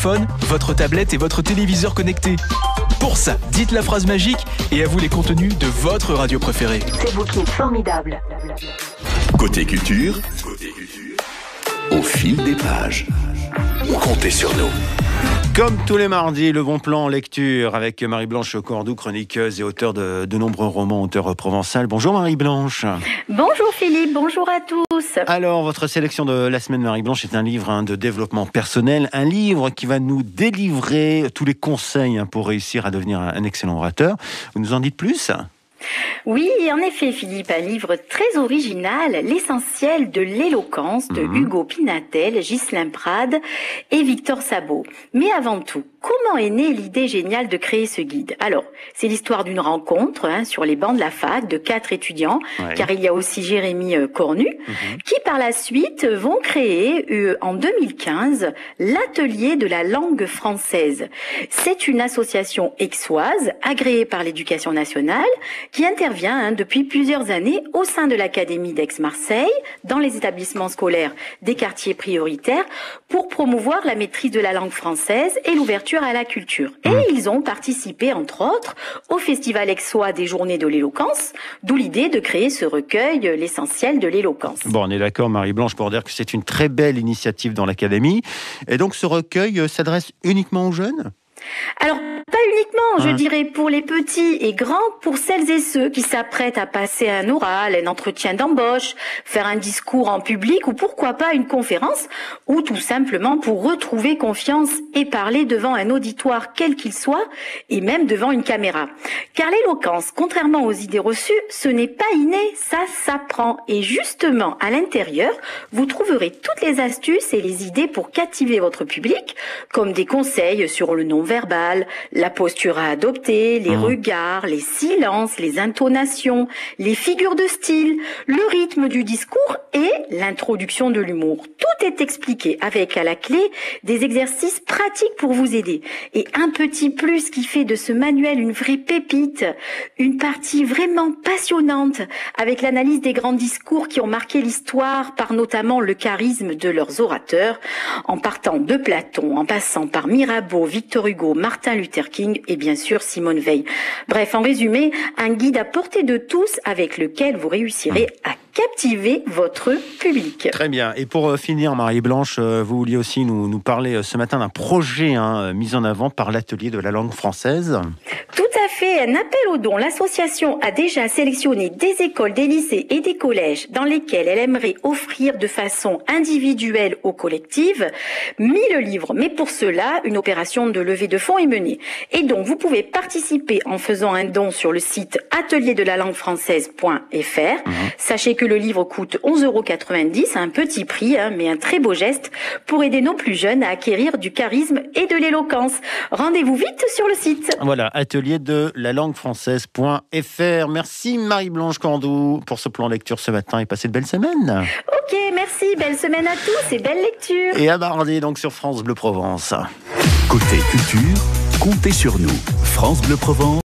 téléphone, votre tablette et votre téléviseur connecté. Pour ça, dites la phrase magique et à vous les contenus de votre radio préférée. C'est vous qui êtes formidable. Côté culture, au fil des pages. Comptez sur nous. Comme tous les mardis, le bon plan en lecture avec Marie-Blanche Cordoue, chroniqueuse et auteure de nombreux romans, auteure provençale. Bonjour Marie-Blanche. Bonjour Philippe, bonjour à tous. Alors, votre sélection de la semaine Marie-Blanche est un livre de développement personnel, un livre qui va nous délivrer tous les conseils pour réussir à devenir un excellent orateur. Vous nous en dites plus ? Oui, en effet, Philippe, un livre très original, L'essentiel de l'éloquence de Hugo Pinatel, Ghislain Prade et Victor Sabot. Mais avant tout, comment est née l'idée géniale de créer ce guide ? Alors, c'est l'histoire d'une rencontre sur les bancs de la fac de 4 étudiants, car il y a aussi Jérémy Cornu, qui par la suite vont créer en 2015 l'Atelier de la langue française. C'est une association aixoise agréée par l'Éducation nationale qui intervient depuis plusieurs années au sein de l'Académie d'Aix-Marseille, dans les établissements scolaires des quartiers prioritaires, pour promouvoir la maîtrise de la langue française et l'ouverture à la culture. Et ils ont participé, entre autres, au Festival aixois des Journées de l'éloquence, d'où l'idée de créer ce recueil, L'essentiel de l'éloquence. Bon, on est d'accord, Marie-Blanche, pour dire que c'est une très belle initiative dans l'Académie. Et donc, ce recueil s'adresse uniquement aux jeunes ? Alors, pas uniquement, je dirais, pour les petits et grands, pour celles et ceux qui s'apprêtent à passer un oral, un entretien d'embauche, faire un discours en public ou pourquoi pas une conférence, ou tout simplement pour retrouver confiance et parler devant un auditoire quel qu'il soit, et même devant une caméra. Car l'éloquence, contrairement aux idées reçues, ce n'est pas inné, ça s'apprend. Et justement, à l'intérieur, vous trouverez toutes les astuces et les idées pour captiver votre public, comme des conseils sur le non-verbal, la posture à adopter, les regards, les silences, les intonations, les figures de style, le rythme du discours et l'introduction de l'humour. Tout est expliqué avec à la clé des exercices pratiques pour vous aider. Et un petit plus qui fait de ce manuel une vraie pépite, une partie vraiment passionnante avec l'analyse des grands discours qui ont marqué l'histoire par notamment le charisme de leurs orateurs, en partant de Platon, en passant par Mirabeau, Victor Hugo, Martin Luther King et bien sûr Simone Veil. Bref, en résumé, un guide à portée de tous avec lequel vous réussirez à captiver votre public. Très bien. Et pour finir, Marie-Blanche, vous vouliez aussi nous parler ce matin d'un projet mis en avant par l'Atelier de la langue française. Tout à fait. Un appel aux dons. L'association a déjà sélectionné des écoles, des lycées et des collèges dans lesquels elle aimerait offrir de façon individuelle ou collective 1000 livres. Mais pour cela, une opération de levée de fonds est menée. Et donc, vous pouvez participer en faisant un don sur le site atelierdelalangufrançaise.fr. Sachez que le livre coûte 11,90 €, un petit prix, mais un très beau geste pour aider nos plus jeunes à acquérir du charisme et de l'éloquence. Rendez-vous vite sur le site. Voilà, atelierdelalangufrançaise.fr. Merci Marie-Blanche Cordoue pour ce plan lecture ce matin et passez de belles semaines. Ok, merci, belle semaine à tous et belle lecture. Et à mardi donc sur France Bleu Provence. Côté culture, comptez sur nous. France Bleu Provence.